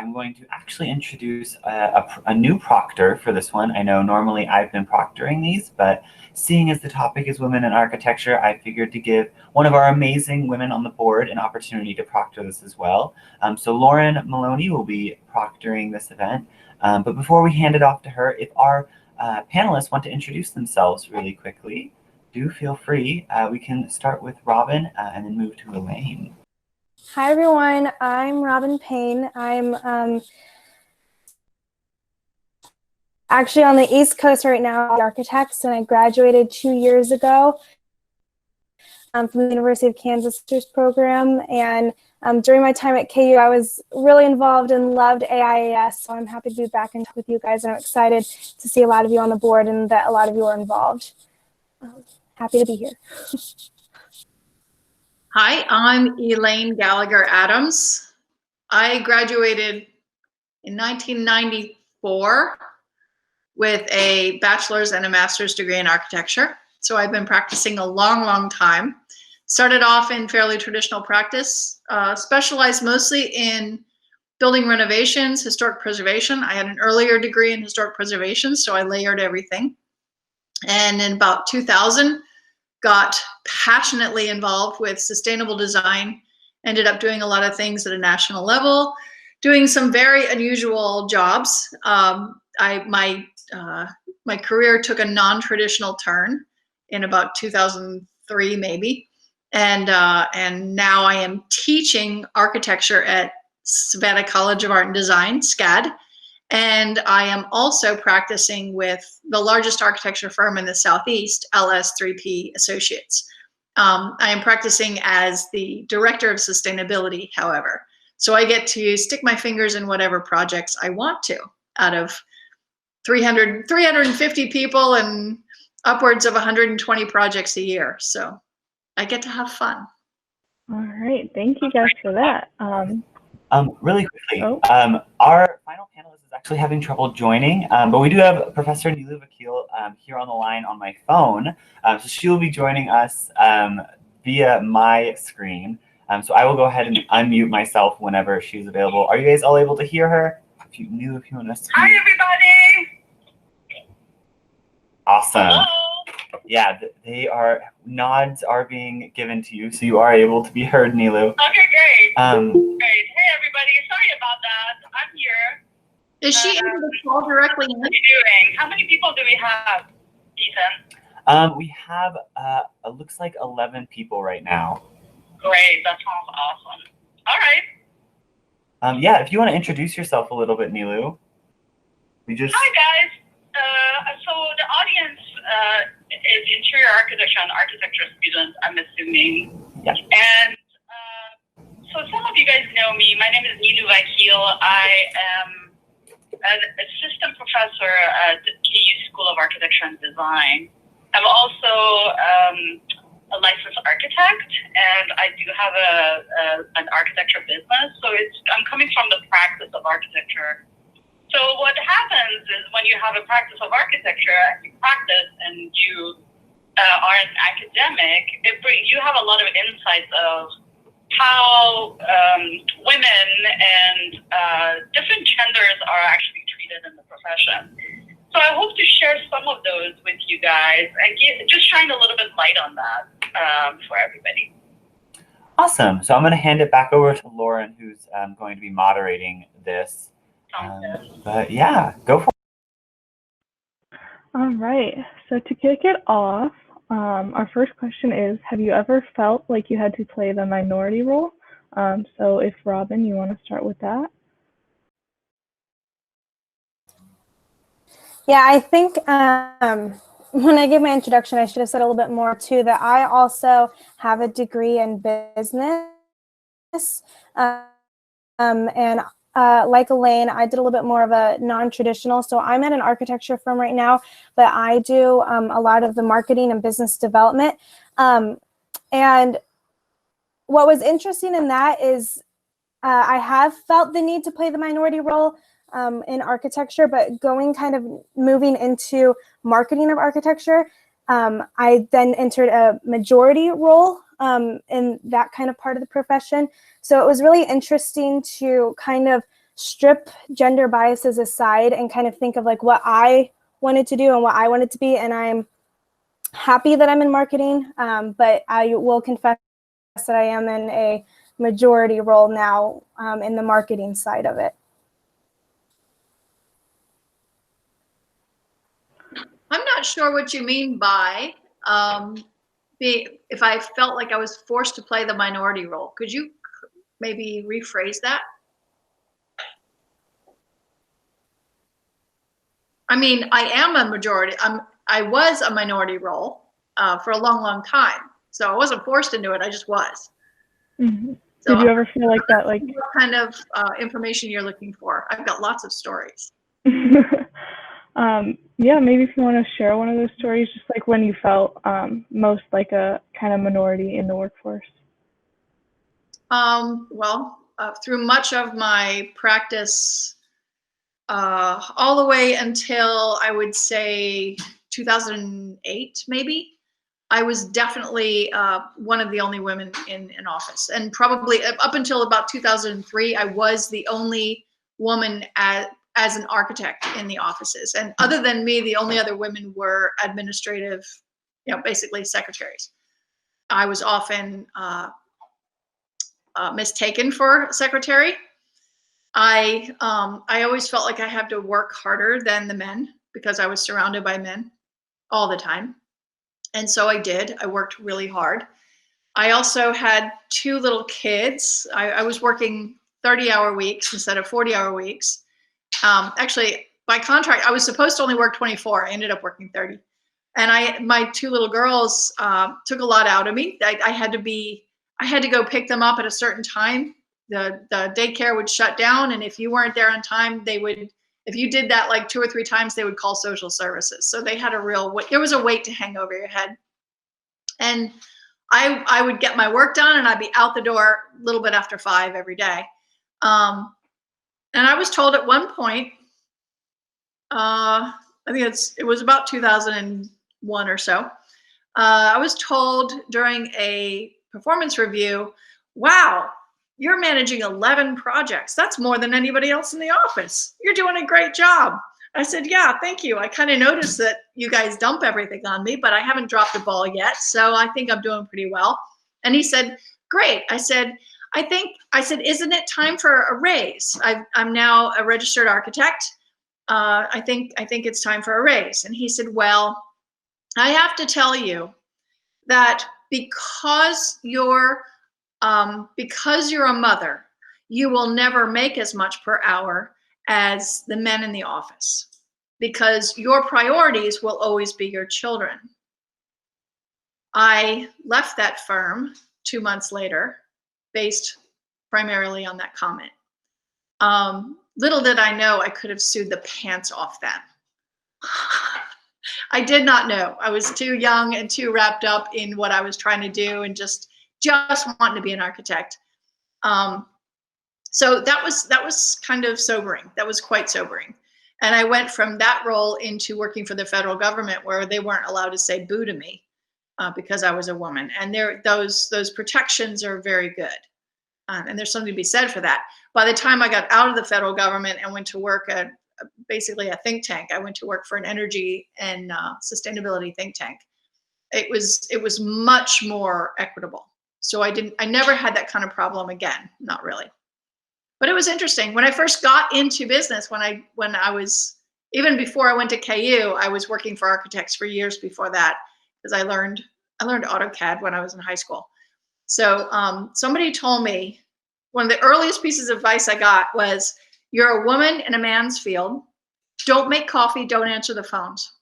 I'm going to actually introduce a new proctor for this one. I know normally I've been proctoring these, but seeing as the topic is women in architecture, I figured to give one of our amazing women on the board an opportunity to proctor this as well. So Lauren Maloney will be proctoring this event. But before we hand it off to her, if our panelists want to introduce themselves really quickly, do feel free. We can start with Robin and then move to Elaine. Hi, everyone. I'm Robin Payne. I'm actually on the East Coast right now, architects, and I graduated 2 years ago from the University of Kansas Master's program. And during my time at KU, I was really involved and loved AIAS, so I'm happy to be back in touch with you guys. And I'm excited to see a lot of you on the board and that a lot of you are involved. Happy to be here. Hi, I'm Elaine Gallagher Adams. I graduated in 1994 with a bachelor's and a master's degree in architecture. So I've been practicing a long, long time. Started off in fairly traditional practice, specialized mostly in building renovations, historic preservation. I had an earlier degree in historic preservation, so I layered everything. And in about 2000, got passionately involved with sustainable design, ended up doing a lot of things at a national level, doing some very unusual jobs. My career took a non-traditional turn in about 2003 maybe, and now I am teaching architecture at Savannah College of Art and Design, SCAD, and I am also practicing with the largest architecture firm in the Southeast, LS3P Associates. I am practicing as the director of sustainability, however. So I get to stick my fingers in whatever projects I want to out of 350 people and upwards of 120 projects a year. So I get to have fun. All right, thank you guys for that. Really quickly, our final panelist is actually having trouble joining, but we do have Professor Nilu Vakil here on the line on my phone. So she will be joining us via my screen. So I will go ahead and unmute myself whenever she's available. Are you guys all able to hear her? If you want to speak. Hi, everybody. Awesome. Hello. Yeah, nods are being given to you, so you are able to be heard, Nilu. Okay, great. Great. Hey, everybody. Sorry about that. I'm here. Is she able to call directly in? What are you doing? How many people do we have, Ethan? We have, it looks like 11 people right now. Great. That sounds awesome. All right. Yeah, if you want to introduce yourself a little bit, Nilu. Hi, guys. So the audience is interior architecture and architecture students, I'm assuming. Yeah. And so some of you guys know me. My name is Nilu Vakil. I am an assistant professor at the KU School of Architecture and Design. I'm also a licensed architect, and I do have an architecture business. So I'm coming from the practice of architecture. So what happens is when you have a practice of architecture and you practice and you are an academic, you have a lot of insights of how women and different genders are actually treated in the profession. So I hope to share some of those with you guys and just shine a little bit light on that for everybody. Awesome. So I'm going to hand it back over to Lauren, who's going to be moderating this. But yeah, go for it. All right, so to kick it off, our first question is, have you ever felt like you had to play the minority role? So if Robin, you want to start with that? Yeah, I think when I gave my introduction, I should have said a little bit more too, that I also have a degree in business. And like Elaine, I did a little bit more of a non-traditional. So I'm at an architecture firm right now, but I do a lot of the marketing and business development. And what was interesting in that is I have felt the need to play the minority role in architecture, but moving into marketing of architecture, I then entered a majority role in that kind of part of the profession. So it was really interesting to kind of strip gender biases aside and kind of think of like what I wanted to do and what I wanted to be. And I'm happy that I'm in marketing, but I will confess that I am in a majority role now in the marketing side of it. I'm not sure what you mean by if I felt like I was forced to play the minority role. Could you maybe rephrase that? I mean, I am a majority. I was a minority role for a long, long time. So I wasn't forced into it. I just was. Mm-hmm. So Did you ever feel like that? Like what kind of information you're looking for? I've got lots of stories. Yeah, maybe if you want to share one of those stories, just like when you felt most like a kind of minority in the workforce. Well, through much of my practice, all the way until I would say 2008, maybe, I was definitely one of the only women in an office. And probably up until about 2003, I was the only woman as an architect in the offices. And other than me, the only other women were administrative, basically secretaries. I was often mistaken for secretary. I always felt like I had to work harder than the men because I was surrounded by men all the time. And so I did. I worked really hard. I also had 2 little kids. I was working 30-hour weeks instead of 40-hour weeks. Actually, by contract, I was supposed to only work 24. I ended up working 30. And my 2 little girls took a lot out of me. I had to go pick them up at a certain time. The daycare would shut down, and if you weren't there on time, if you did that like 2 or 3 times, they would call social services. So they had there was a weight to hang over your head. And I would get my work done and I'd be out the door a little bit after 5 every day. And I was told at one point, I think it was about 2001 or so, I was told during a performance review, wow, you're managing 11 projects. That's more than anybody else in the office. You're doing a great job. I said, yeah, thank you. I kind of noticed that you guys dump everything on me, but I haven't dropped the ball yet. So I think I'm doing pretty well. And he said, great. I said, isn't it time for a raise? I'm now a registered architect. I think it's time for a raise. And he said, well, I have to tell you that because you're a mother, you will never make as much per hour as the men in the office because your priorities will always be your children. I left that firm 2 months later based primarily on that comment. Little did I know I could have sued the pants off them. I did not know. I was too young and too wrapped up in what I was trying to do and just wanting to be an architect. So that was kind of sobering. That was quite sobering. And I went from that role into working for the federal government where they weren't allowed to say boo to me because I was a woman. And those protections are very good. And there's something to be said for that. By the time I got out of the federal government and went to work at basically a think tank, I went to work for an energy and sustainability think tank. It was much more equitable. So I never had that kind of problem again, not really. But it was interesting. When I first got into business, when I was, even before I went to KU, I was working for architects for years before that, because I learned AutoCAD when I was in high school. So somebody told me, one of the earliest pieces of advice I got was, you're a woman in a man's field. Don't make coffee, don't answer the phones.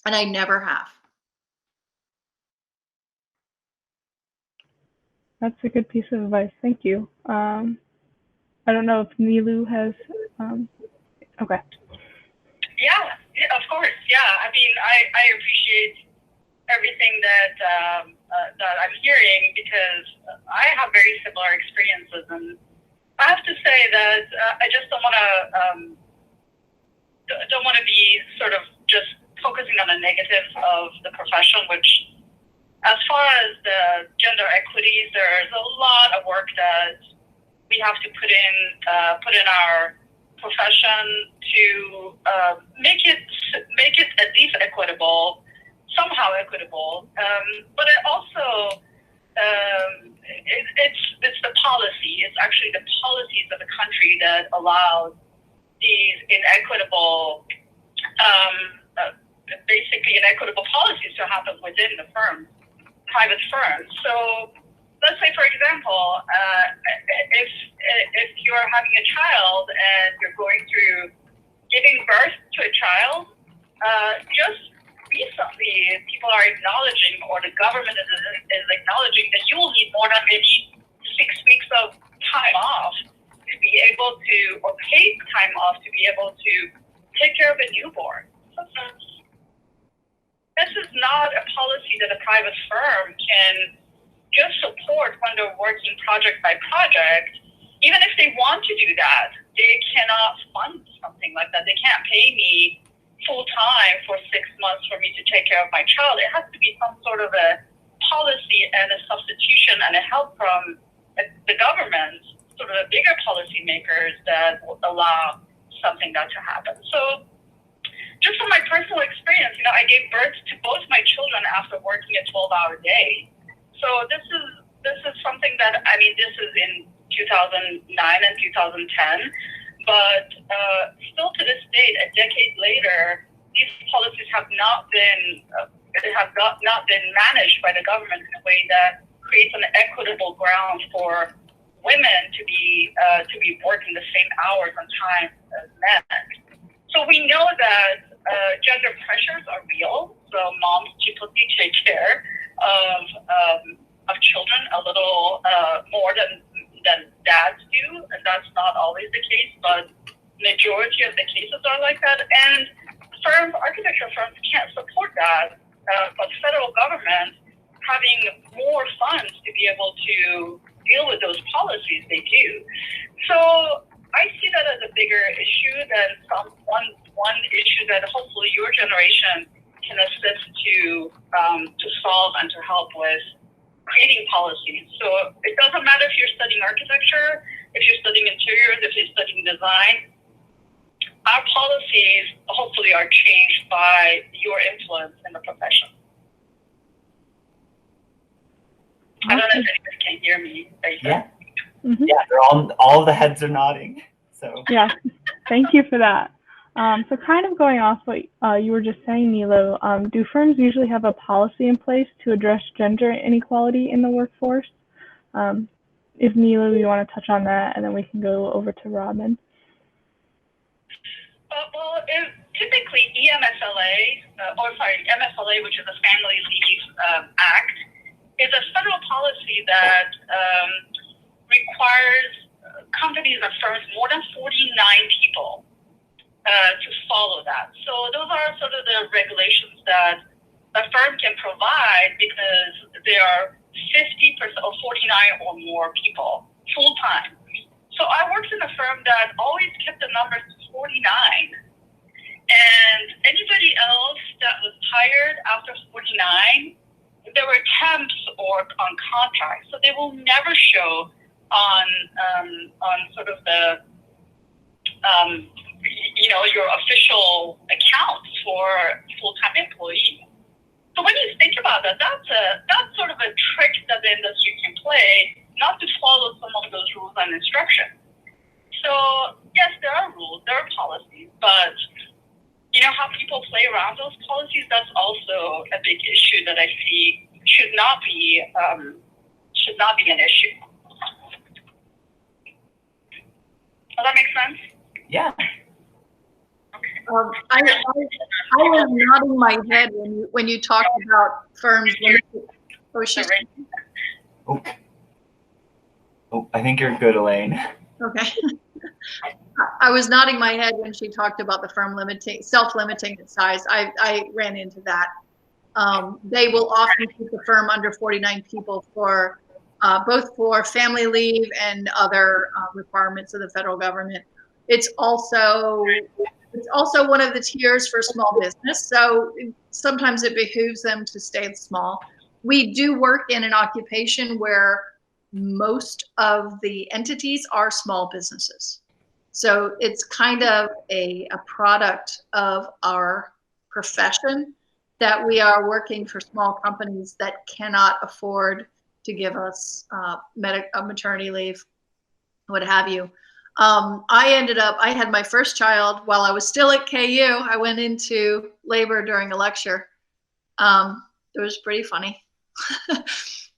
And I never have. That's a good piece of advice. Thank you. I don't know if Nilu has, okay. Yeah, of course. Yeah, I mean, I appreciate everything that I'm hearing because I have very similar experiences, and I have to say that I just don't want to be sort of just focusing on the negatives of the profession, which, as far as the gender equities, there's a lot of work that we have to put in our profession to make it at least equitable, somehow equitable. But it also it's the policy. It's actually the policies of the country that allows these inequitable, basically inequitable policies to happen within the firms, private firms. So let's say, for example, if you're having a child and you're going through giving birth to a child, just recently people are acknowledging, or the government is acknowledging, that you will need more than maybe 6 weeks of time off to be able to, or paid time off to be able to take care of a newborn. So this is not a policy that a private firm can just support when they're working project by project. Even if they want to do that, they cannot fund something like that. They can't pay me full time for 6 months for me to take care of my child. It has to be some sort of a policy and a substitution and a help from the government, sort of the bigger policy makers that will allow something that to happen. So just from my personal experience, I gave birth to both my children after working a 12-hour day. So this is something that, this is in 2009 and 2010, but still to this date, a decade later, these policies have not been managed by the government in a way that creates an equitable ground for women to be working the same hours and time as men. So we know that gender pressures are real. So moms typically take care of children a little more than dads do, and that's not always the case, but majority of the cases are like that. And architecture firms can't support that, but federal government having more funds to be able to deal with those policies, they do. So I see that as a bigger issue than one issue that hopefully your generation can assist to solve and to help with creating policies. So it doesn't matter if you're studying architecture, if you're studying interiors, if you're studying design. Our policies hopefully are changed by your influence in the profession. I don't know if anybody can hear me. Yeah. Mm-hmm. Yeah, they're all the heads are nodding. So Yeah, thank you for that. So kind of going off what you were just saying, Nilo, do firms usually have a policy in place to address gender inequality in the workforce? If Nilo, you want to touch on that, and then we can go over to Robin. Typically MFLA, which is a Family Leave Act, is a federal policy that requires companies or firms more than 49 people to follow that. So those are sort of the regulations that a firm can provide because there are 50% or 49 or more people full time. So I worked in a firm that always kept the numbers to 49. And anybody else that was hired after 49, there were temps or on contract. So they will never show on sort of the your official accounts for full-time employees. So when you think about that, that's sort of a trick that the industry can play, not to follow some of those rules and instructions. So yes, there are rules, there are policies, but how people play around those policies, that's also a big issue that I see should not be an issue. Does that make sense? yeah. I was nodding my head when you talked about firms. I think you're good, Elaine. Okay. I was nodding my head when she talked about the firm self-limiting its size. I ran into that. They will often keep the firm under 49 people for both for family leave and other requirements of the federal government. It's also one of the tiers for small business. So sometimes it behooves them to stay small. We do work in an occupation where most of the entities are small businesses. So it's kind of a product of our profession that we are working for small companies that cannot afford to give us maternity leave, what have you. I had my first child while I was still at KU. I went into labor during a lecture. It was pretty funny.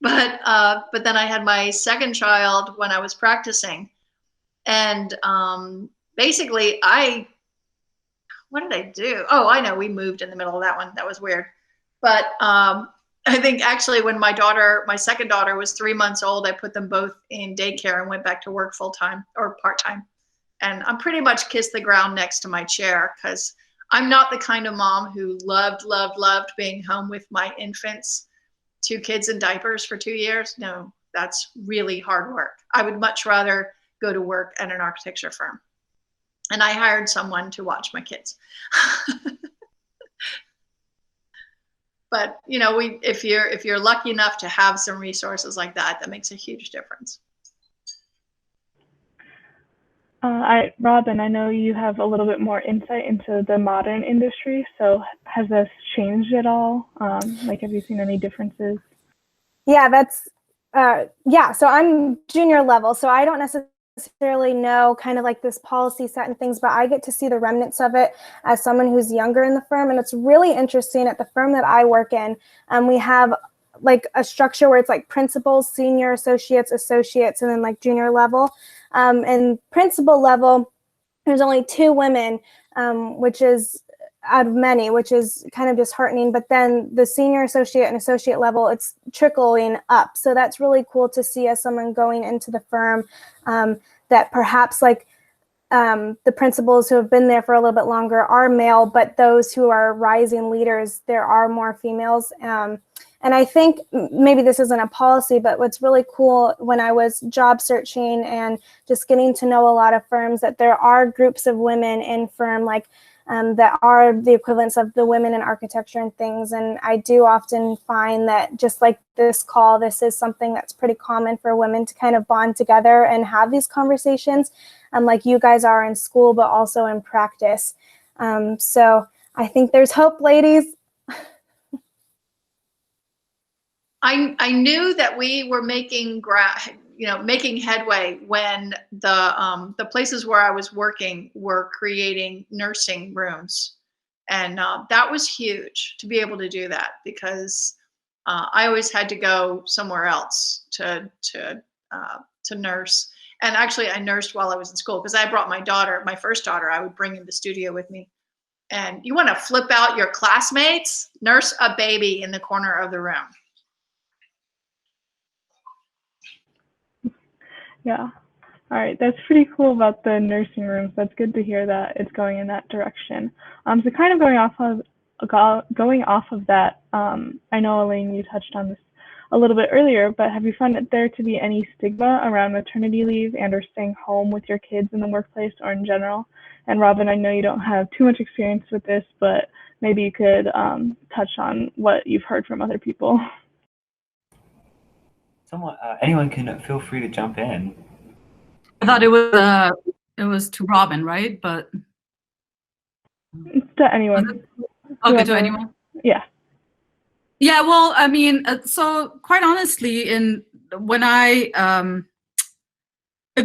But then I had my second child when I was practicing. And basically, what did I do? Oh, I know, we moved in the middle of that one. That was weird. But I think actually when my second daughter was 3 months old, I put them both in daycare and went back to work full-time or part-time. And I'm pretty much kissed the ground next to my chair because I'm not the kind of mom who loved being home with my infants, 2 kids in diapers for 2 years. No, that's really hard work. I would much rather go to work at an architecture firm. And I hired someone to watch my kids. But you know, if you're lucky enough to have some resources like that, that makes a huge difference. Robin, I know you have a little bit more insight into the modern industry. So has this changed at all? Like, have you seen any differences? Yeah, so I'm junior level, so I don't necessarily know kind of like this policy set and things, but I get to see the remnants of it as someone who's younger in the firm. And it's really interesting at the firm that I work in. We have like a structure where it's like principals, senior associates, and then like junior level. And principal level, there's only 2 women, which is out of many, which is kind of disheartening. But then the senior associate and associate level, it's trickling up. So that's really cool to see as someone going into the firm, that perhaps like the principals who have been there for a little bit longer are male, but those who are rising leaders, there are more females. And I think maybe this isn't a policy, but what's really cool when I was job searching and just getting to know a lot of firms, that there are groups of women in firm like that are the equivalents of the women in architecture and things. And I do often find that just like this call, this is something that's pretty common for women to kind of bond together and have these conversations, like you guys are in school, but also in practice. So I think there's hope, ladies. I knew that we were making headway when the places where I was working were creating nursing rooms, and that was huge to be able to do that, because I always had to go somewhere else to nurse. And actually, I nursed while I was in school because I brought my first daughter. I would bring in the studio with me. And you want to flip out your classmates? Nurse a baby in the corner of the room. Yeah. All right. That's pretty cool about the nursing rooms. That's good to hear that it's going in that direction. So kind of going off of that, I know, Elaine, you touched on this a little bit earlier, but have you found there to be any stigma around maternity leave and or staying home with your kids in the workplace or in general? And Robin, I know you don't have too much experience with this, but maybe you could touch on what you've heard from other people. Anyone can feel free to jump in. I thought it was to Robin, right? But to anyone. Okay, to anyone. Yeah. Yeah. Well, I mean, so quite honestly, when a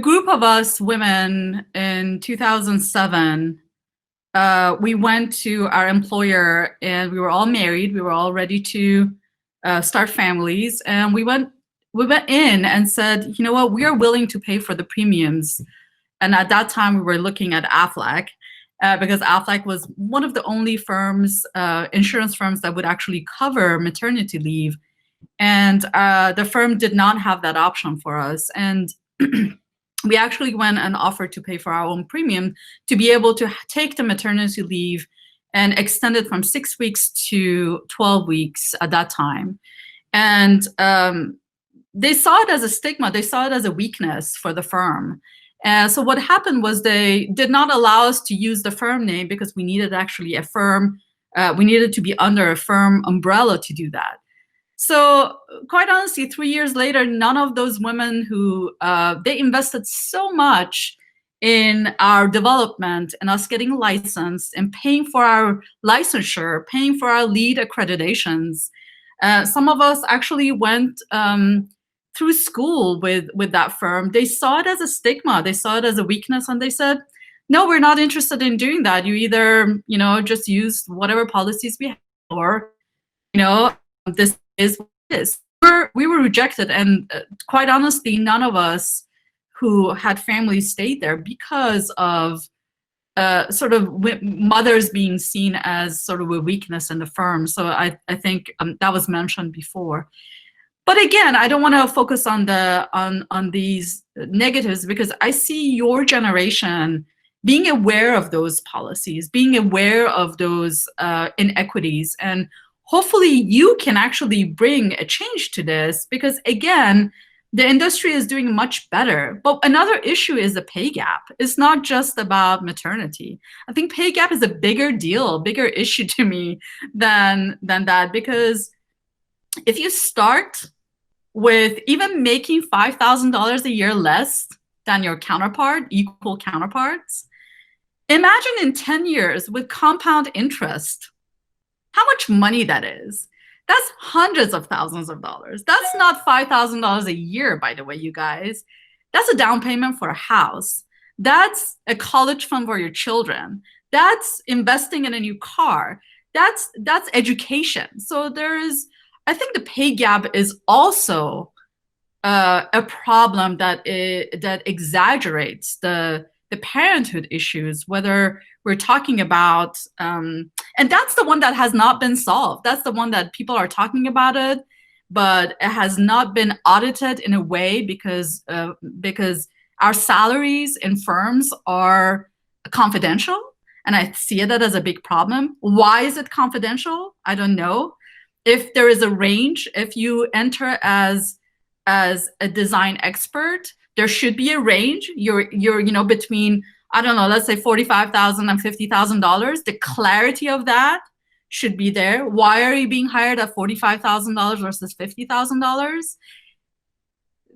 group of us women in 2007, we went to our employer, and we were all married. We were all ready to start families, and we went in and said, you know what, we are willing to pay for the premiums. And at that time, we were looking at Aflac, because Aflac was one of the only firms, insurance firms, that would actually cover maternity leave. And the firm did not have that option for us. And we actually went and offered to pay for our own premium to be able to take the maternity leave and extend it from 6 weeks to 12 weeks at that time. And they saw it as a stigma. They saw it as a weakness for the firm. And so what happened was they did not allow us to use the firm name because we needed actually a firm. We needed to be under a firm umbrella to do that. So quite honestly, 3 years later, none of those women who they invested so much in our development and us getting licensed and paying for our licensure, paying for our lead accreditations. Some of us actually went through school with that firm. They saw it as a stigma. They saw it as a weakness, and they said, "No, we're not interested in doing that. You either, just use whatever policies we have, or, this is what it is." We were rejected, and quite honestly, none of us who had families stayed there because of sort of mothers being seen as sort of a weakness in the firm. So I think that was mentioned before. But again, I don't want to focus on these negatives, because I see your generation being aware of those policies, being aware of those inequities, and hopefully you can actually bring a change to this, because again, the industry is doing much better. But another issue is the pay gap. It's not just about maternity. I think pay gap is a bigger deal, bigger issue to me than that, because if you start with even making $5,000 a year less than your equal counterparts, imagine in 10 years with compound interest, how much money that is. That's hundreds of thousands of dollars. That's not $5,000 a year, by the way, you guys. That's a down payment for a house. That's a college fund for your children. That's investing in a new car. That's education. So I think the pay gap is also a problem that exaggerates the parenthood issues, whether we're talking about, and that's the one that has not been solved. That's the one that people are talking about it, but it has not been audited in a way, because our salaries in firms are confidential, and I see that as a big problem. Why is it confidential? I don't know. If there is a range, if you enter as a design expert, there should be a range. You're between, I don't know, let's say $45,000 and $50,000. The clarity of that should be there. Why are you being hired at $45,000 versus $50,000?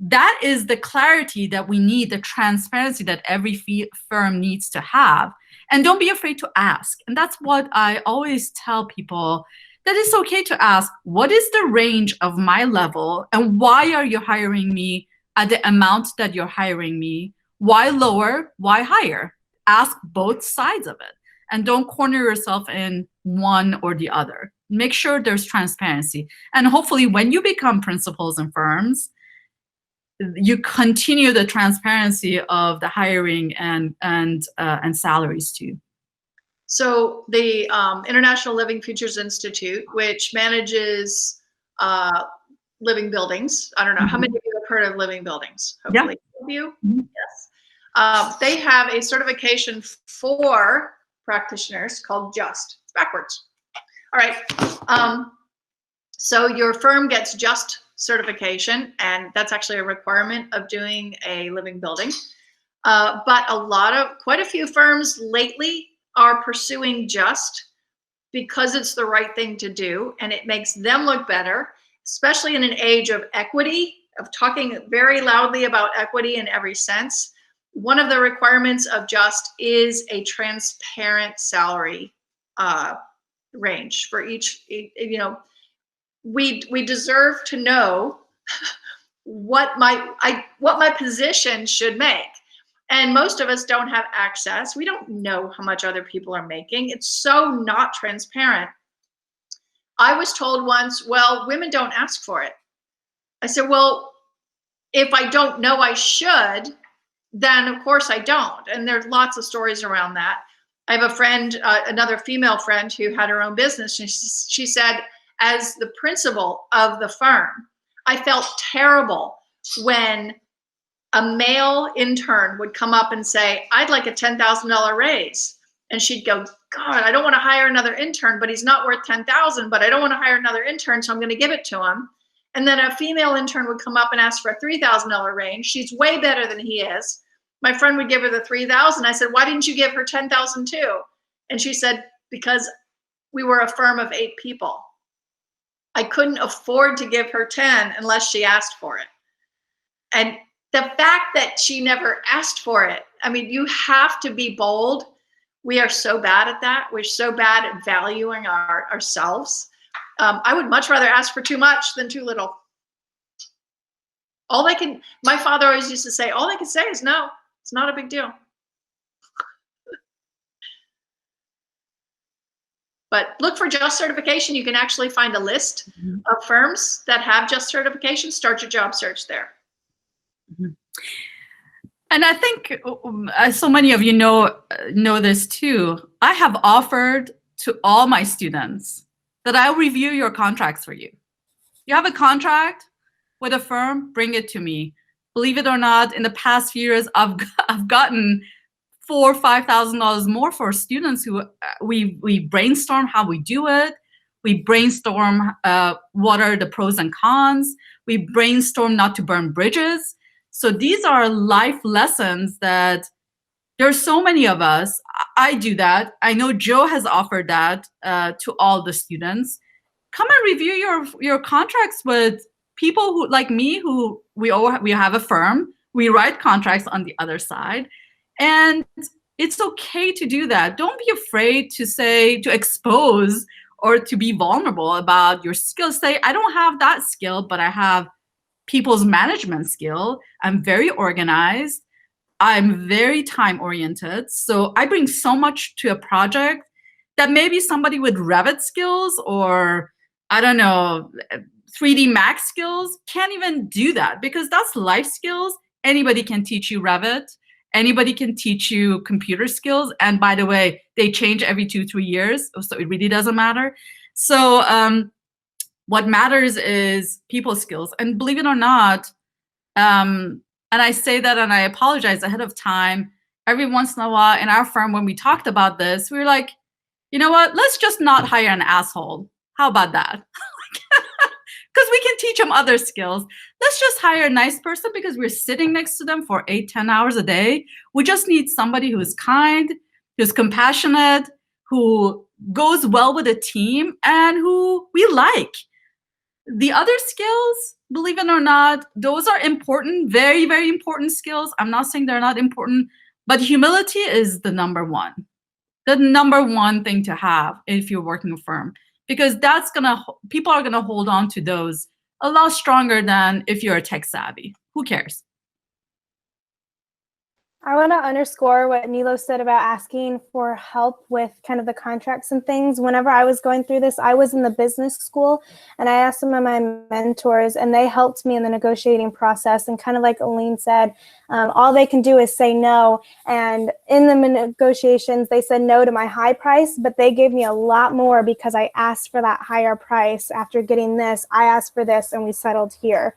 That is the clarity that we need, the transparency that every firm needs to have. And don't be afraid to ask. And that's what I always tell people, that it's okay to ask, what is the range of my level, and why are you hiring me at the amount that you're hiring me? Why lower? Why higher? Ask both sides of it, and don't corner yourself in one or the other. Make sure there's transparency. And hopefully when you become principals in firms, you continue the transparency of the hiring and salaries too. So the International Living Futures Institute, which manages living buildings. I don't know, how many of you have heard of living buildings? Hopefully, yeah. Of you? Mm-hmm. Yes. They have a certification for practitioners called JUST. It's backwards. All right. So your firm gets JUST certification, and that's actually a requirement of doing a living building. But quite a few firms lately are pursuing JUST because it's the right thing to do, and it makes them look better, especially in an age of equity, of talking very loudly about equity in every sense. One of the requirements of JUST is a transparent salary range for each. We deserve to know what my position should make. And most of us don't have access. We don't know how much other people are making. It's so not transparent. I was told once, well, women don't ask for it. I said, well, if I don't know I should, then of course I don't. And there's lots of stories around that. I have a friend, another female friend who had her own business. And she said, as the principal of the firm, I felt terrible when a male intern would come up and say, I'd like a $10,000 raise. And she'd go, God, I don't want to hire another intern, but he's not worth 10,000, but I don't want to hire another intern, so I'm going to give it to him. And then a female intern would come up and ask for a $3,000 range. She's way better than he is. My friend would give her the $3,000. I said, why didn't you give her $10,000 too? And she said, because we were a firm of 8 people. I couldn't afford to give her 10 unless she asked for it. And the fact that she never asked for it, I mean, you have to be bold. We are so bad at that. We're so bad at valuing ourselves. I would much rather ask for too much than too little. My father always used to say, all they can say is no. It's not a big deal. But look for JUST certification. You can actually find a list of firms that have JUST certification. Start your job search there. And I think so many of you know this too. I have offered to all my students that I'll review your contracts for you. You have a contract with a firm, bring it to me. Believe it or not, in the past few years, I've gotten $4,000 or $5,000 more for students who we brainstorm how we do it. We brainstorm what are the pros and cons. We brainstorm not to burn bridges. So these are life lessons that there's so many of us. I do that. I know Joe has offered that to all the students. Come and review your contracts with people who, like me, who we have a firm. We write contracts on the other side. And it's okay to do that. Don't be afraid to expose or to be vulnerable about your skills. Say, I don't have that skill, but I have people's management skill. I'm very organized. I'm very time oriented. So I bring so much to a project that maybe somebody with Revit skills or, I don't know, 3D Max skills can't even do that, because that's life skills. Anybody can teach you Revit. Anybody can teach you computer skills. And by the way, they change every 2-3 years. So it really doesn't matter. So what matters is people skills. And believe it or not, and I say that and I apologize ahead of time, every once in a while in our firm, when we talked about this, we were like, you know what, let's just not hire an asshole. How about that? Because we can teach them other skills. Let's just hire a nice person because we're sitting next to them for 8-10 hours a day. We just need somebody who is kind, who's compassionate, who goes well with a team, and who we like. The other skills, believe it or not, those are important, very, very important skills. I'm not saying they're not important, but humility is the number one thing to have if you're working a firm. Because people are gonna hold on to those a lot stronger than if you're a tech savvy. Who cares? I want to underscore what Nilo said about asking for help with kind of the contracts and things. Whenever I was going through this, I was in the business school, and I asked some of my mentors, and they helped me in the negotiating process. And kind of like Elaine said, all they can do is say no. And in the negotiations, they said no to my high price, but they gave me a lot more because I asked for that higher price. After getting this, I asked for this, and we settled here.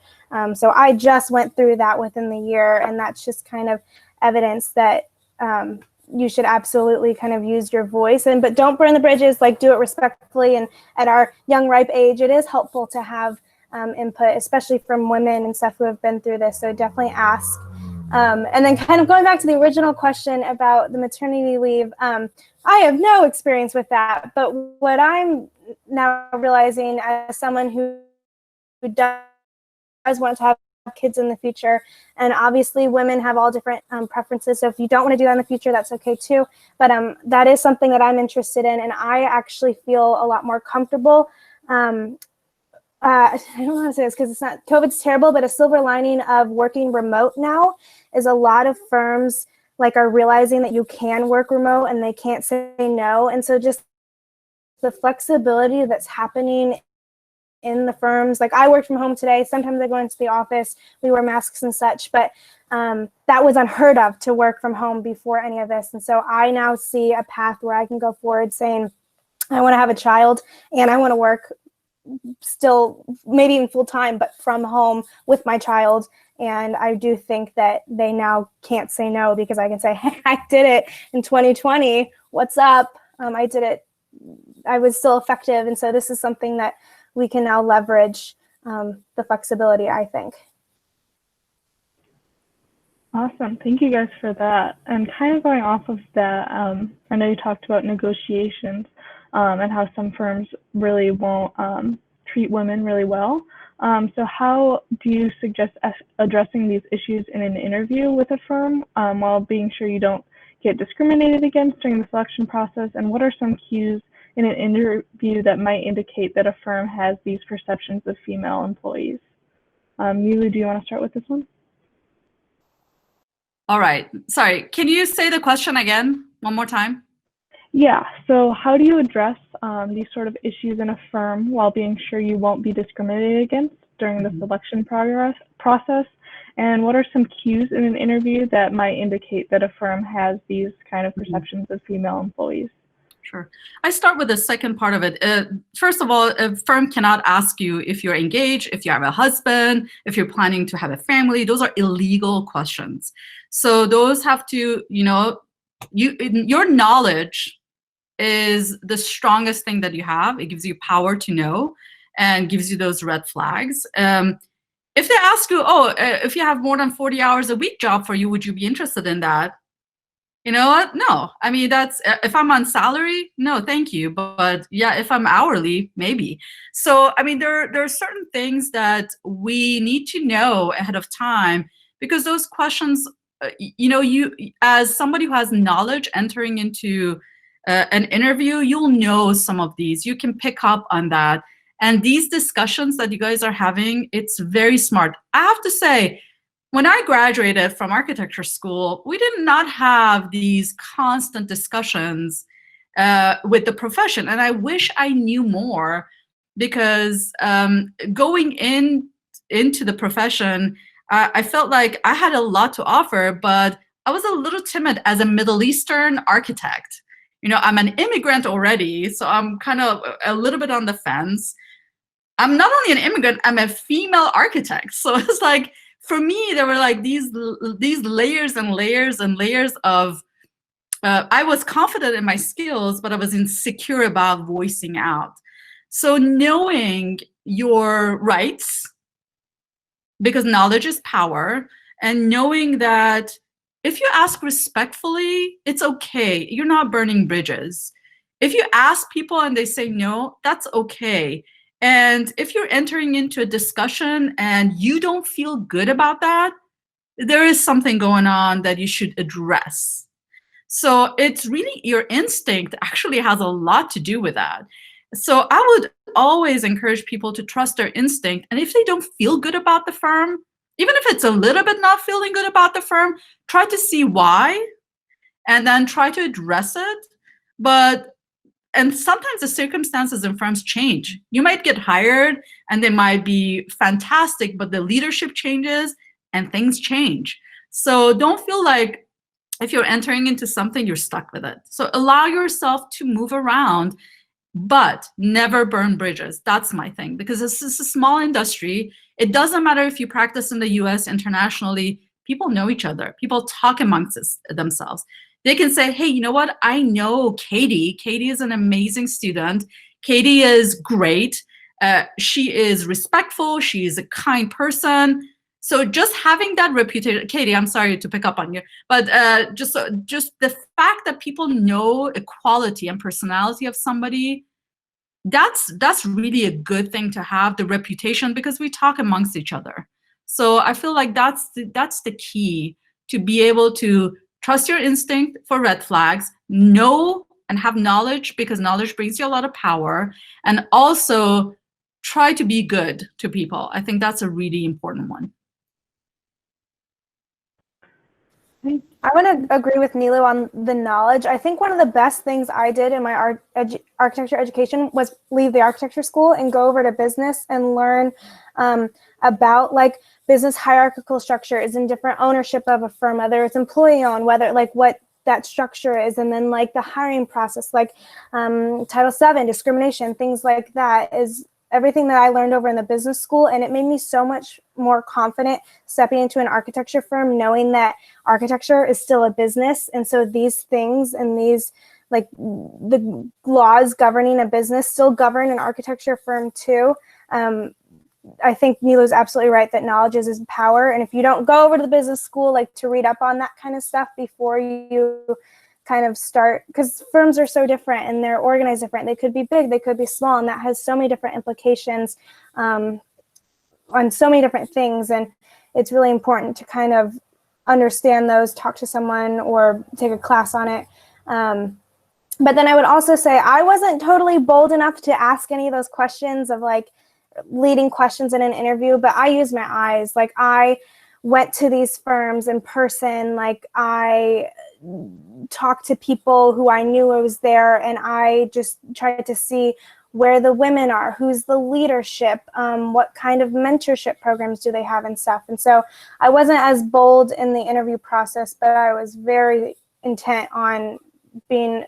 So I just went through that within the year, and that's just kind of evidence that you should absolutely kind of use your voice, but don't burn the bridges. Like, do it respectfully. And at our young, ripe age, it is helpful to have input, especially from women and stuff who have been through this. So definitely ask. And then kind of going back to the original question about the maternity leave, I have no experience with that. But what I'm now realizing as someone who does want to have kids in the future, and obviously women have all different preferences, so if you don't want to do that in the future, that's okay too, but that is something that I'm interested in, and I actually feel a lot more comfortable. I don't know how to say this because it's not, COVID's terrible, but a silver lining of working remote now is a lot of firms are realizing that you can work remote and they can't say no, and so just the flexibility that's happening in the firms. Like, I worked from home today. Sometimes I go into the office. We wear masks and such, but that was unheard of to work from home before any of this. And so I now see a path where I can go forward saying, I want to have a child and I want to work still, maybe even full time, but from home with my child. And I do think that they now can't say no because I can say, hey, I did it in 2020. What's up? I did it. I was still effective. And so this is something that we can now leverage the flexibility, I think. Awesome. Thank you guys for that. And kind of going off of that, I know you talked about negotiations and how some firms really won't treat women really well. So how do you suggest addressing these issues in an interview with a firm while being sure you don't get discriminated against during the selection process? And what are some cues in an interview that might indicate that a firm has these perceptions of female employees? Nilu, do you want to start with this one? All right. Sorry. Can you say the question again one more time? Yeah. So how do you address these sort of issues in a firm while being sure you won't be discriminated against during the selection process? And what are some cues in an interview that might indicate that a firm has these kind of perceptions of female employees? Sure. I start with the second part of it. First of all, a firm cannot ask you if you're engaged, if you have a husband, if you're planning to have a family. Those are illegal questions. So those have to, your knowledge is the strongest thing that you have. It gives you power to know and gives you those red flags. If they ask you, if you have more than 40 hours a week job for you, would you be interested in that? You know what? No. I mean, that's, if I'm on salary, no, thank you. But yeah, if I'm hourly, maybe. So, I mean, there are certain things that we need to know ahead of time, because those questions, you, as somebody who has knowledge entering into an interview, you'll know some of these. You can pick up on that. And these discussions that you guys are having, it's very smart. I have to say, when I graduated from architecture school, we did not have these constant discussions with the profession. And I wish I knew more, because going into the profession, I felt like I had a lot to offer, but I was a little timid as a Middle Eastern architect. I'm an immigrant already, so I'm kind of a little bit on the fence. I'm not only an immigrant, I'm a female architect. So it's like, for me, there were like these layers and layers and layers of, I was confident in my skills, but I was insecure about voicing out. So knowing your rights, because knowledge is power, and knowing that if you ask respectfully, it's okay. You're not burning bridges. If you ask people and they say no, that's okay. And if you're entering into a discussion and you don't feel good about that, there is something going on that you should address. So it's really, your instinct actually has a lot to do with that. So I would always encourage people to trust their instinct. And if they don't feel good about the firm, even if it's a little bit not feeling good about the firm, try to see why and then try to address it. And sometimes the circumstances in firms change. You might get hired and they might be fantastic, but the leadership changes and things change. So don't feel like if you're entering into something, you're stuck with it. So allow yourself to move around, but never burn bridges. That's my thing, because this is a small industry. It doesn't matter if you practice in the US, internationally, people know each other. People talk amongst themselves. They can say, hey, you know what? I know Katie. Katie is an amazing student. Katie is great. She is respectful. She is a kind person. So just having that reputation, Katie, I'm sorry to pick up on you, but just the fact that people know the quality and personality of somebody, that's really a good thing to have, the reputation, because we talk amongst each other. So I feel like that's the key, to be able to trust your instinct for red flags, know and have knowledge, because knowledge brings you a lot of power, and also try to be good to people. I think that's a really important one. I want to agree with Nilu on the knowledge. I think one of the best things I did in my architecture education was leave the architecture school and go over to business and learn about like business hierarchical structure is in different ownership of a firm, whether it's employee owned, whether like what that structure is, and then like the hiring process, like Title VII, discrimination, things like that is everything that I learned over in the business school. And it made me so much more confident stepping into an architecture firm, knowing that architecture is still a business. And so these things and these like the laws governing a business still govern an architecture firm too. I think Nilu's absolutely right that knowledge is power. And if you don't go over to the business school, like to read up on that kind of stuff before you kind of start, because firms are so different and they're organized different. They could be big, they could be small, and that has so many different implications on so many different things. And it's really important to kind of understand those, talk to someone or take a class on it. But then I would also say I wasn't totally bold enough to ask any of those questions of like leading questions in an interview, but I used my eyes. Like I went to these firms in person, like I talked to people who I knew was there, and I just tried to see where the women are, who's the leadership, what kind of mentorship programs do they have and stuff. And so I wasn't as bold in the interview process, but I was very intent on being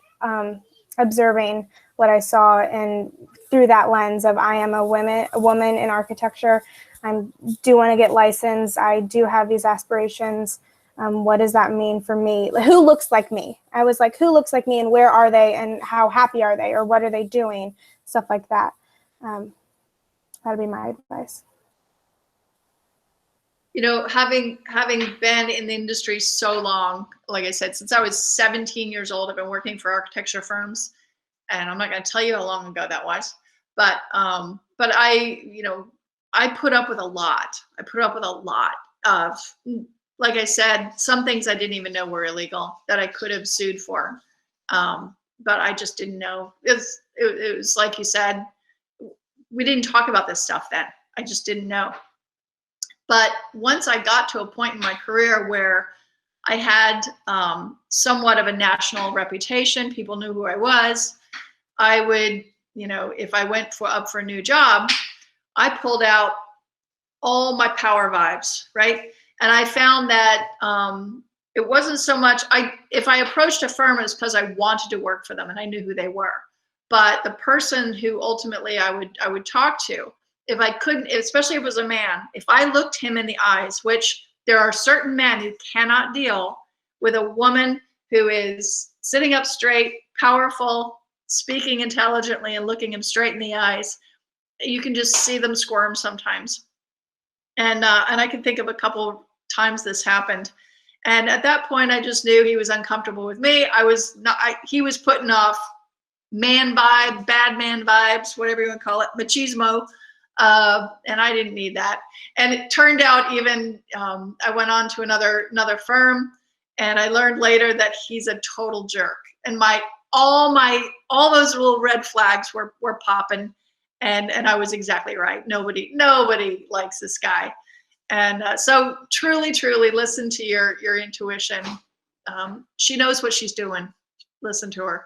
observing what I saw, and through that lens of I am a woman in architecture. I do want to get licensed. I do have these aspirations. What does that mean for me? Who looks like me? I was like, who looks like me, and where are they, and how happy are they, or what are they doing? Stuff like that. That'd be my advice. You know, having been in the industry so long, like I said, since I was 17 years old, I've been working for architecture firms, and I'm not going to tell you how long ago that was, but I, you know, I put up with a lot. I put up with a lot of, like I said, some things I didn't even know were illegal that I could have sued for, but I just didn't know. It was like you said, we didn't talk about this stuff then. I just didn't know. But once I got to a point in my career where I had somewhat of a national reputation, people knew who I was, I would, you know, if I went up for a new job, I pulled out all my power vibes, right? And I found that it wasn't so much, if I approached a firm, it was because I wanted to work for them and I knew who they were. But the person who ultimately I would talk to, if I couldn't, especially if it was a man, if I looked him in the eyes, which there are certain men who cannot deal with a woman who is sitting up straight, powerful, speaking intelligently, and looking him straight in the eyes, you can just see them squirm sometimes. And I can think of a couple times this happened. And at that point, I just knew he was uncomfortable with me. He was putting off man vibe, bad man vibes, whatever you want to call it, machismo. And I didn't need that. And it turned out even, I went on to another firm, and I learned later that he's a total jerk. And all those little red flags were popping, and I was exactly right. Nobody likes this guy. And so truly listen to your intuition. She knows what she's doing. Listen to her.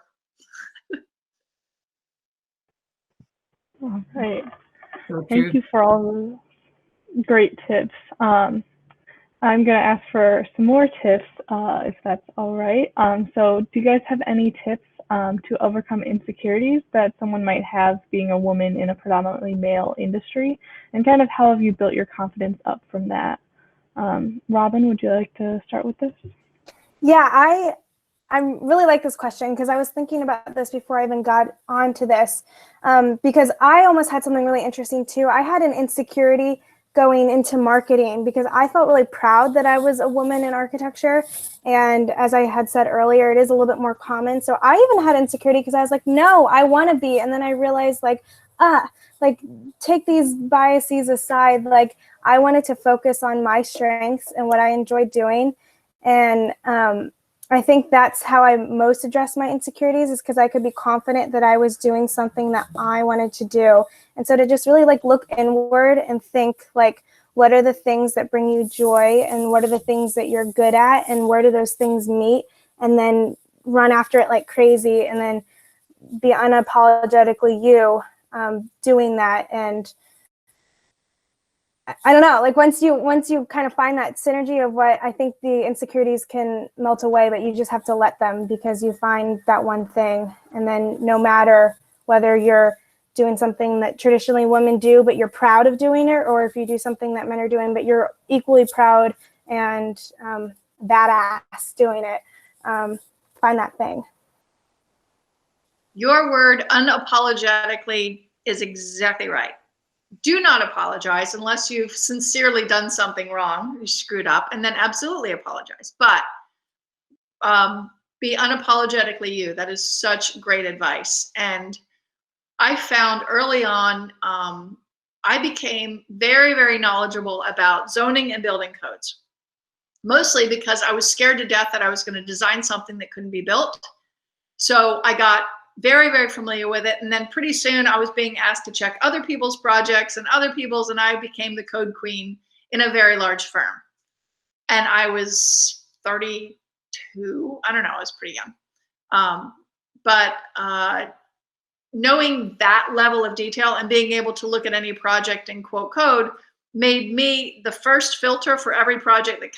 All right. Thank you for all the great tips. I'm going to ask for some more tips, if that's all right. So do you guys have any tips to overcome insecurities that someone might have being a woman in a predominantly male industry? And kind of how have you built your confidence up from that? Robin, would you like to start with this? Yeah, I really like this question because I was thinking about this before I even got onto this, because I almost had something really interesting too. I had an insecurity going into marketing because I felt really proud that I was a woman in architecture. And as I had said earlier, it is a little bit more common. So I even had insecurity because I was like, no, I want to be. And then I realized like take these biases aside. Like I wanted to focus on my strengths and what I enjoyed doing. And I think that's how I most addressed my insecurities, is because I could be confident that I was doing something that I wanted to do. And so to just really like look inward and think like, what are the things that bring you joy, and what are the things that you're good at, and where do those things meet, and then run after it like crazy, and then be unapologetically you doing that. And I don't know, like once you kind of find that synergy of what, I think the insecurities can melt away, but you just have to let them, because you find that one thing. And then no matter whether you're doing something that traditionally women do, but you're proud of doing it, or if you do something that men are doing, but you're equally proud and badass doing it, find that thing. Your word, unapologetically, is exactly right. Do not apologize unless you've sincerely done something wrong, you screwed up, and then absolutely apologize. But be unapologetically you. That is such great advice. And I found early on, I became very, very knowledgeable about zoning and building codes, mostly because I was scared to death that I was going to design something that couldn't be built. So I got very, very familiar with it. And then pretty soon I was being asked to check other people's projects and other people's, and I became the code queen in a very large firm. And I was 32. I don't know, I was pretty young. But knowing that level of detail and being able to look at any project and quote code made me the first filter for every project that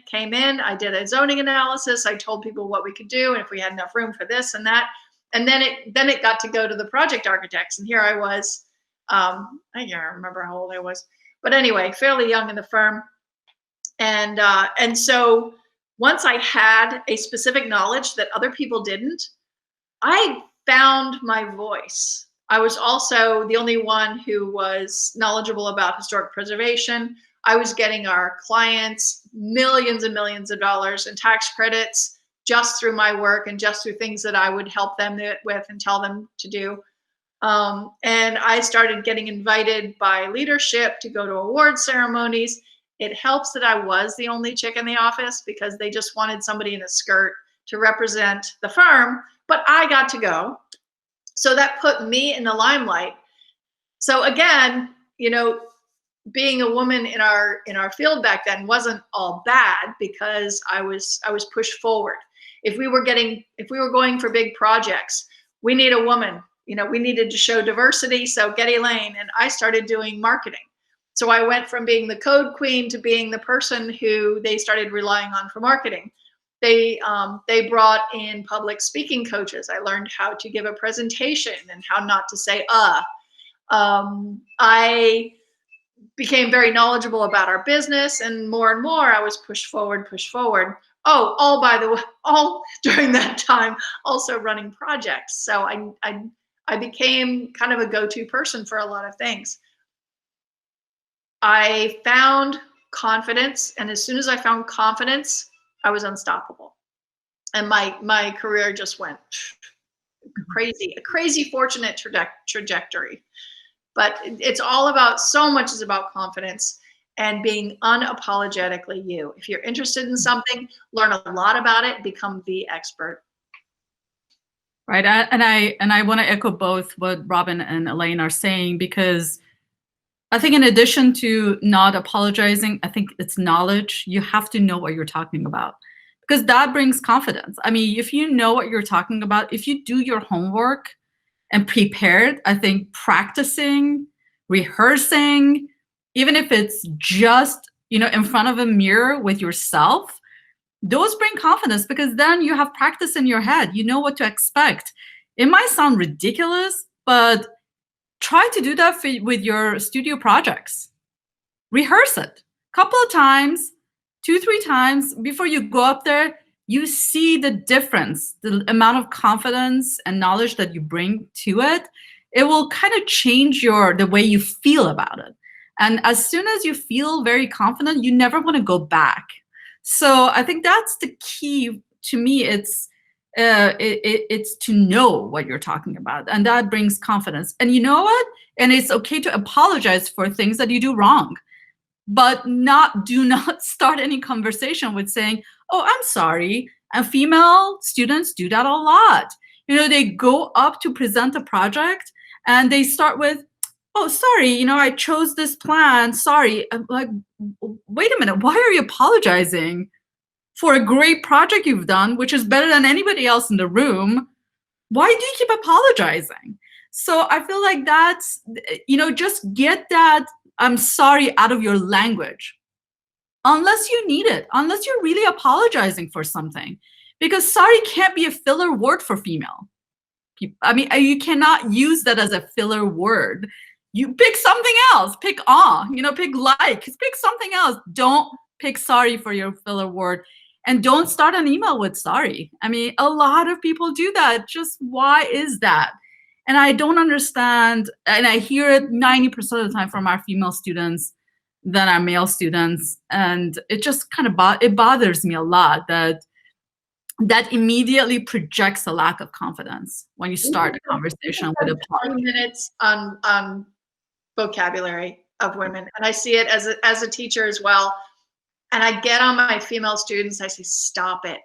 came in. I did a zoning analysis. I told people what we could do and if we had enough room for this and that. And then it got to go to the project architects. And here I was, I can't remember how old I was, but anyway, fairly young in the firm. And so once I had a specific knowledge that other people didn't, I found my voice. I was also the only one who was knowledgeable about historic preservation. I was getting our clients millions and millions of dollars in tax credits just through my work and just through things that I would help them with and tell them to do. And I started getting invited by leadership to go to award ceremonies. It helps that I was the only chick in the office because they just wanted somebody in a skirt to represent the firm, but I got to go. So that put me in the limelight. So again, you know, being a woman in our field back then wasn't all bad because I was pushed forward. If we were going for big projects, we need a woman. You know, we needed to show diversity. So get Elaine, and I started doing marketing. So I went from being the code queen to being the person who they started relying on for marketing. They brought in public speaking coaches. I learned how to give a presentation and how not to say I became very knowledgeable about our business, and more I was pushed forward. Oh, all by the way, all during that time, also running projects. So I became kind of a go-to person for a lot of things. I found confidence, and as soon as I found confidence, I was unstoppable. And my career just went crazy, a crazy fortunate trajectory. But it's all about, so much is about confidence and being unapologetically you. If you're interested in something, learn a lot about it, become the expert. Right, and I want to echo both what Robin and Elaine are saying, because I think in addition to not apologizing, I think it's knowledge. You have to know what you're talking about, because that brings confidence. I mean, if you know what you're talking about, if you do your homework and prepared, I think practicing, rehearsing, even if it's just, you know, in front of a mirror with yourself, those bring confidence, because then you have practice in your head. You know what to expect. It might sound ridiculous, but try to do that with your studio projects. Rehearse it a couple of times, 2-3 times before you go up there. You see the difference, the amount of confidence and knowledge that you bring to it. It will kind of change the way you feel about it. And as soon as you feel very confident, you never want to go back. So I think that's the key to me. It's to know what you're talking about, and that brings confidence. And you know what? And it's okay to apologize for things that you do wrong, but do not start any conversation with saying, "Oh, I'm sorry." And female students do that a lot. You know, they go up to present a project and they start with, "Oh, sorry, you know, I chose this plan. Sorry." I'm like, wait a minute, why are you apologizing for a great project you've done, which is better than anybody else in the room? Why do you keep apologizing? So I feel like that's, you know, just get that "I'm sorry" out of your language, unless you need it, unless you're really apologizing for something, because sorry can't be a filler word for female people. I mean, you cannot use that as a filler word. You pick something else, pick you know, pick pick something else. Don't pick sorry for your filler word. And don't start an email with sorry. I mean, a lot of people do that. Just why is that? And I don't understand, and I hear it 90% of the time from our female students than our male students. And it just kind of it bothers me a lot that that immediately projects a lack of confidence when you start a conversation with a 20 minutes on vocabulary of women, and I see it as a teacher as well. And I get on my female students, I say, stop it.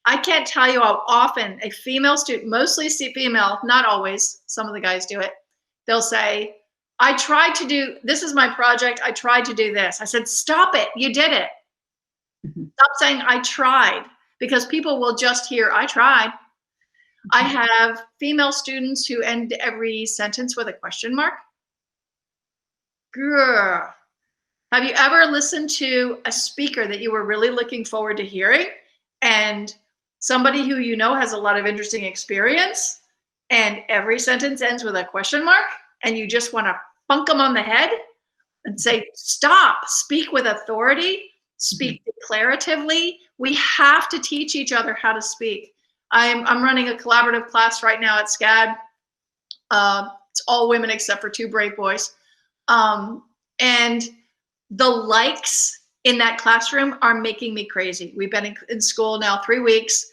I can't tell you how often a female student, mostly female, not always, some of the guys do it, they'll say, I tried to do, this is my project, I tried to do this. I said, stop it, you did it. Stop saying I tried, because people will just hear, I tried. I have female students who end every sentence with a question mark. Grr. Have you ever listened to a speaker that you were really looking forward to hearing, and somebody who you know has a lot of interesting experience, and every sentence ends with a question mark, and you just want to funk them on the head and say, stop, speak with authority, speak declaratively. We have to teach each other how to speak. I'm running a collaborative class right now at SCAD. It's all women except for 2 brave boys. And the likes in that classroom are making me crazy. We've been in school now 3 weeks,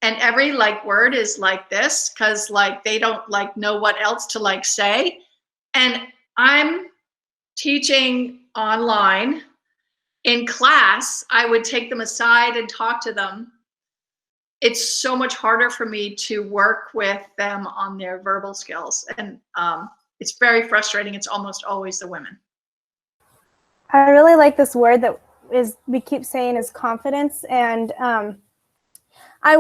and every like word is like this, because like they don't like know what else to like say. And I'm teaching online. In class, I would take them aside and talk to them. It's so much harder for me to work with them on their verbal skills. And it's very frustrating. It's almost always the women. I really like this word that we keep saying is confidence. And I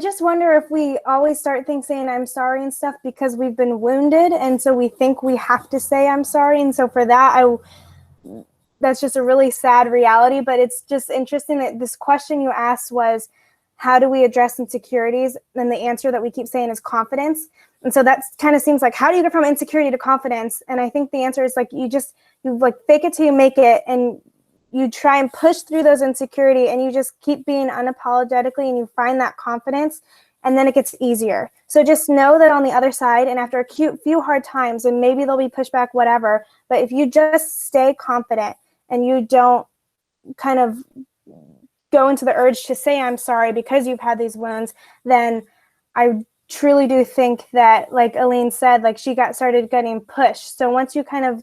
just wonder if we always start things saying I'm sorry and stuff because we've been wounded. And so we think we have to say I'm sorry. And so for that, that's just a really sad reality. But it's just interesting that this question you asked was, how do we address insecurities? And the answer that we keep saying is confidence. And so that kind of seems like, how do you get from insecurity to confidence? And I think the answer is like, you like fake it till you make it. And you try and push through those insecurity, and you just keep being unapologetically, and you find that confidence, and then it gets easier. So just know that on the other side, and after a few hard times, and maybe there'll be pushback, whatever, but if you just stay confident and you don't kind of go into the urge to say I'm sorry because you've had these wounds, then I truly do think that, like Elaine said, like she started getting pushed. So once you kind of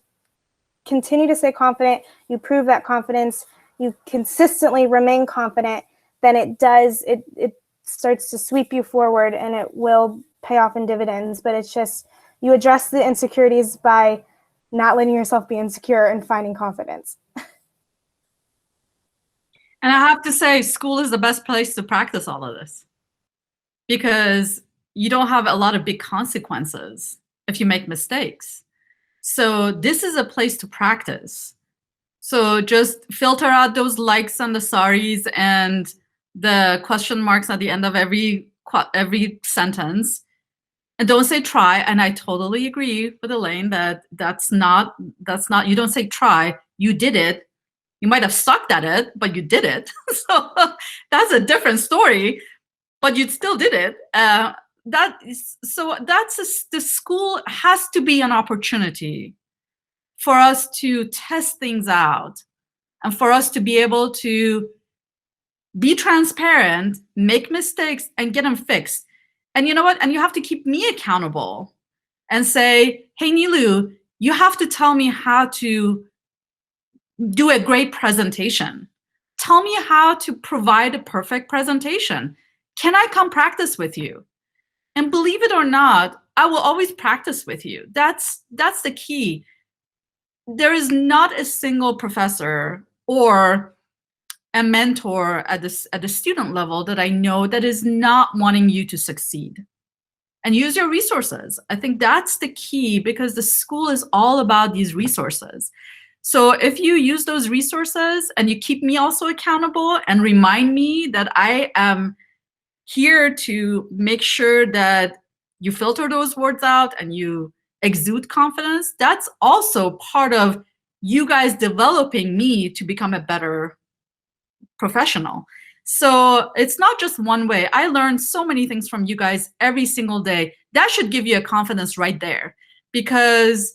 continue to stay confident, you prove that confidence, you consistently remain confident, then it starts to sweep you forward, and it will pay off in dividends. But it's just, you address the insecurities by not letting yourself be insecure and finding confidence. And I have to say, school is the best place to practice all of this, because you don't have a lot of big consequences if you make mistakes. So this is a place to practice. So just filter out those likes and the sorries and the question marks at the end of every sentence, and don't say try. And I totally agree with Elaine that that's not, you don't say try, you did it. You might have sucked at it, but you did it. So that's a different story, but you still did it. The school has to be an opportunity for us to test things out, and for us to be able to be transparent, make mistakes, and get them fixed. And you know what? And you have to keep me accountable and say, hey, Nilu, you have to tell me how to do a great presentation. Tell me how to provide a perfect presentation. Can I come practice with you? And believe it or not, I will always practice with you. That's the key. There is not a single professor or a mentor at the student level that I know that is not wanting you to succeed. And use your resources. I think that's the key, because the school is all about these resources. So if you use those resources and you keep me also accountable and remind me that I am here to make sure that you filter those words out and you exude confidence, that's also part of you guys developing me to become a better professional. So it's not just one way. I learned so many things from you guys every single day. That should give you a confidence right there, because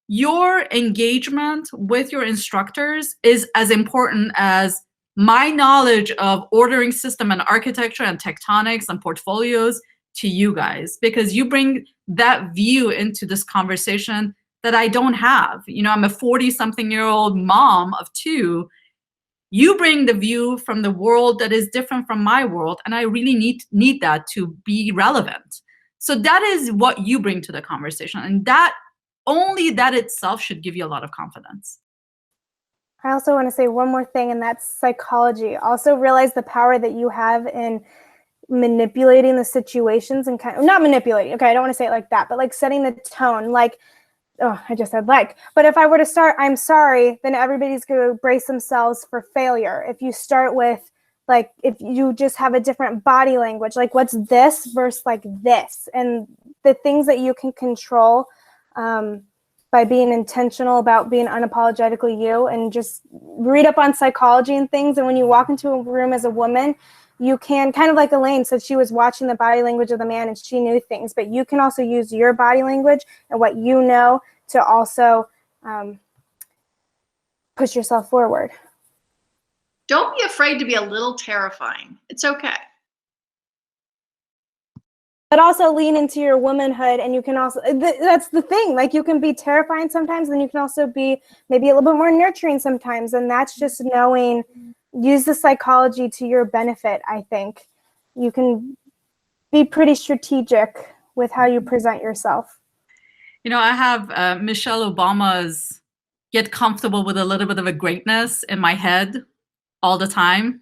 your engagement with your instructors is as important as my knowledge of ordering system and architecture and tectonics and portfolios to you guys, because you bring that view into this conversation that I don't have. You know, I'm a 40-something-year-old mom of 2. You bring the view from the world that is different from my world, and I really need that to be relevant. So that is what you bring to the conversation, and that only that itself should give you a lot of confidence. I also want to say one more thing, and that's psychology. Also realize the power that you have in manipulating the situations and not manipulating. Okay, I don't want to say it like that, but like setting the tone. Like, oh, I just said like. But if I were to start, I'm sorry, then everybody's going to brace themselves for failure. If you start with like, if you just have a different body language, like what's this versus like this, and the things that you can control by being intentional about being unapologetically you, and just read up on psychology and things. And when you walk into a room as a woman, you can, kind of like Elaine said, she was watching the body language of the man and she knew things, but you can also use your body language and what you know to also push yourself forward. Don't be afraid to be a little terrifying. It's okay. But also lean into your womanhood, and you can also, that's the thing, like you can be terrifying sometimes, and you can also be maybe a little bit more nurturing sometimes, and that's just knowing, use the psychology to your benefit. I think you can be pretty strategic with how you present yourself. You know, I have Michelle Obama's "get comfortable with a little bit of a greatness" in my head all the time.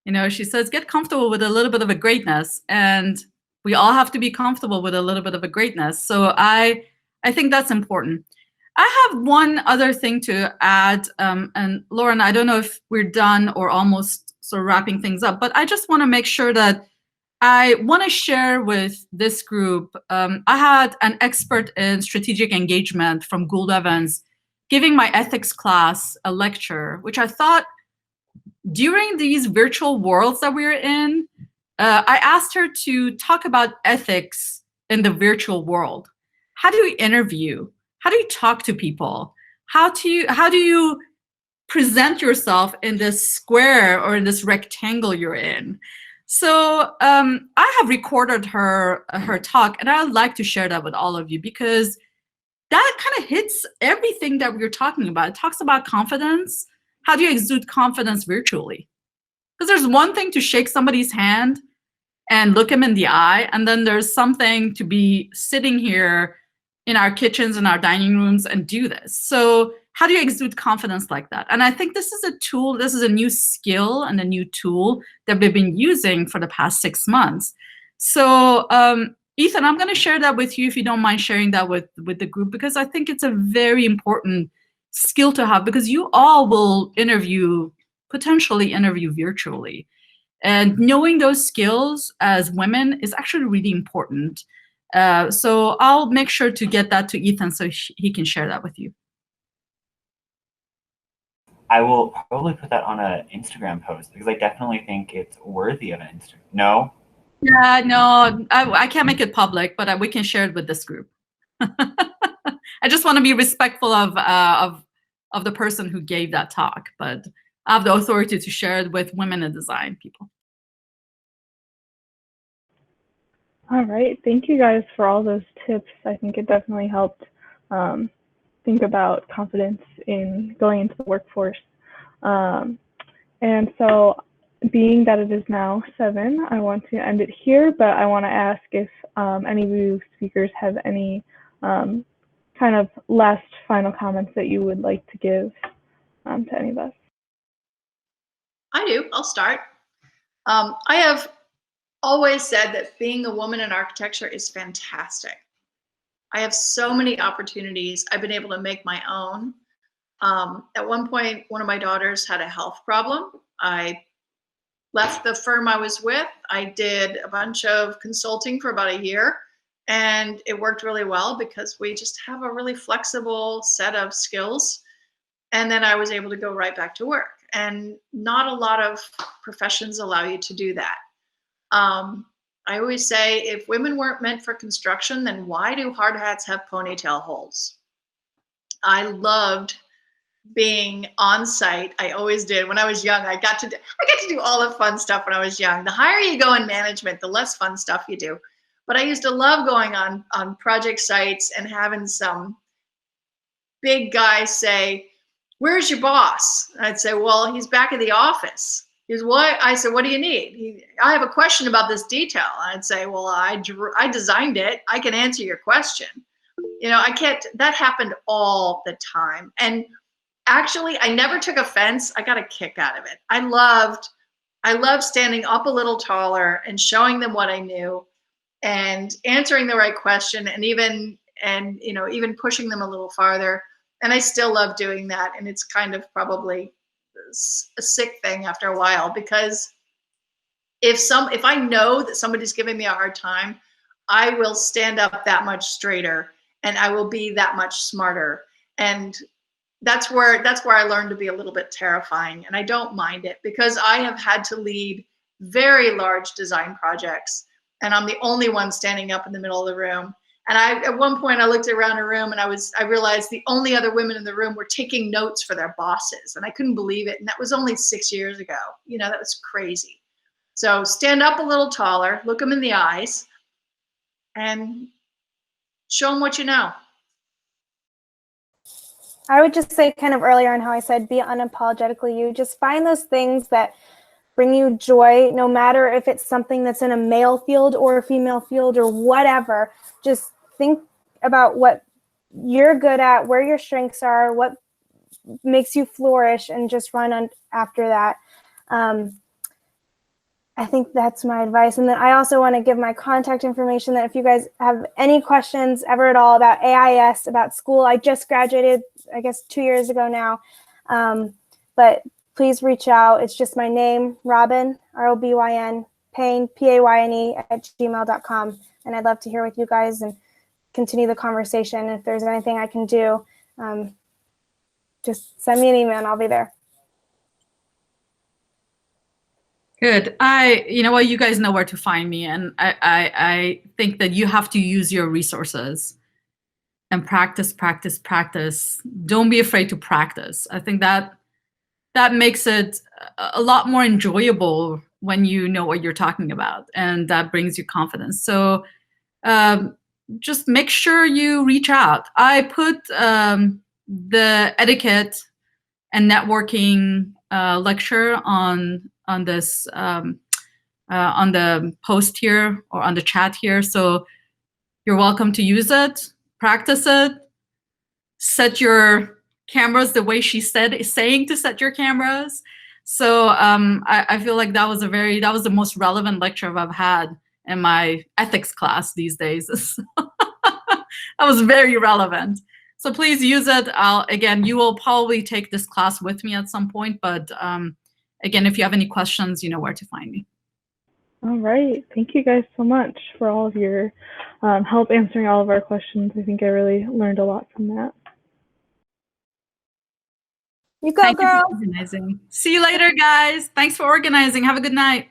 You know, she says, get comfortable with a little bit of a greatness, and we all have to be comfortable with a little bit of a greatness. So I think that's important. I have one other thing to add, and Lauren, I don't know if we're done or almost sort of wrapping things up, but I just want to make sure that I want to share with this group. I had an expert in strategic engagement from Gould Evans giving my ethics class a lecture, which I thought during these virtual worlds that we're in, I asked her to talk about ethics in the virtual world. How do you interview? How do you talk to people? How do you present yourself in this square or in this rectangle you're in? So I have recorded her talk, and I would like to share that with all of you, because that kind of hits everything that we're talking about. It talks about confidence. How do you exude confidence virtually? Because there's one thing to shake somebody's hand and look them in the eye, and then there's something to be sitting here in our kitchens and our dining rooms and do this. So how do you exude confidence like that? And I think this is a tool, this is a new skill and a new tool that we've been using for the past 6 months. So Ethan, I'm going to share that with you if you don't mind sharing that with the group, because I think it's a very important skill to have, because you all will potentially interview virtually. And knowing those skills as women is actually really important. So I'll make sure to get that to Ethan so he can share that with you. I will probably put that on an Instagram post, because I definitely think it's worthy of an Instagram. No? Yeah, no, I can't make it public, but we can share it with this group. I just want to be respectful of the person who gave that talk, but I have the authority to share it with women in design people. All right, thank you guys for all those tips. I think it definitely helped think about confidence in going into the workforce. And so, being that it is now 7, I want to end it here, but I want to ask if any of you speakers have any kind of last final comments that you would like to give to any of us. I do. I'll start. I have always said that being a woman in architecture is fantastic. I have so many opportunities. I've been able to make my own. At one point, one of my daughters had a health problem. I left the firm I was with. I did a bunch of consulting for about a year, and it worked really well because we just have a really flexible set of skills. And then I was able to go right back to work. And not a lot of professions allow you to do that. I always say, if women weren't meant for construction, then why do hard hats have ponytail holes? I loved being on site. I always did. When I was young, I got to do all the fun stuff when I was young. The higher you go in management, the less fun stuff you do. But I used to love going on project sites and having some big guy say, "Where's your boss?" And I'd say, "Well, he's back at the office." He goes, "What?" I said, "What do you need?" "I have a question about this detail." And I'd say, "Well, I designed it. I can answer your question." You know, I can't. That happened all the time. And actually, I never took offense. I got a kick out of it. I loved standing up a little taller and showing them what I knew and answering the right question, and even pushing them a little farther. And I still love doing that. And it's kind of probably a sick thing after a while, because if I know that somebody's giving me a hard time, I will stand up that much straighter and I will be that much smarter. And that's where I learned to be a little bit terrifying. And I don't mind it, because I have had to lead very large design projects, and I'm the only one standing up in the middle of the room. And at one point I looked around a room and I realized the only other women in the room were taking notes for their bosses, and I couldn't believe it. And that was only 6 years ago. You know, that was crazy. So stand up a little taller, look them in the eyes, and show them what you know. I would just say, kind of earlier on how I said, be unapologetically you. Just find those things that bring you joy, no matter if it's something that's in a male field or a female field or whatever. Just think about what you're good at, where your strengths are, what makes you flourish, and just run on after that. I think that's my advice. And then I also want to give my contact information, that if you guys have any questions ever at all about AIAS, about school, I just graduated, I guess 2 years ago now. But please reach out. It's just my name, Robyn, ROBYN, Payne, PAYNE, @gmail.com. And I'd love to hear with you guys and continue the conversation. If there's anything I can do, just send me an email and I'll be there. Good. You know what, you guys know where to find me. And I think that you have to use your resources and practice. Don't be afraid to practice. I think that makes it a lot more enjoyable when you know what you're talking about, and that brings you confidence. So just make sure you reach out. I put the etiquette and networking lecture on this on the post here, or on the chat here. So you're welcome to use it, practice it, set your cameras the way she is saying to set your cameras. So I feel like that was the most relevant lecture I've had in my ethics class these days. That was very relevant. So please use it. Again, you will probably take this class with me at some point, but again, if you have any questions, you know where to find me. All right. Thank you guys so much for all of your help answering all of our questions. I think I really learned a lot from that. You go, Thank girl. you for organizing. See you later, guys. Thanks for organizing. Have a good night.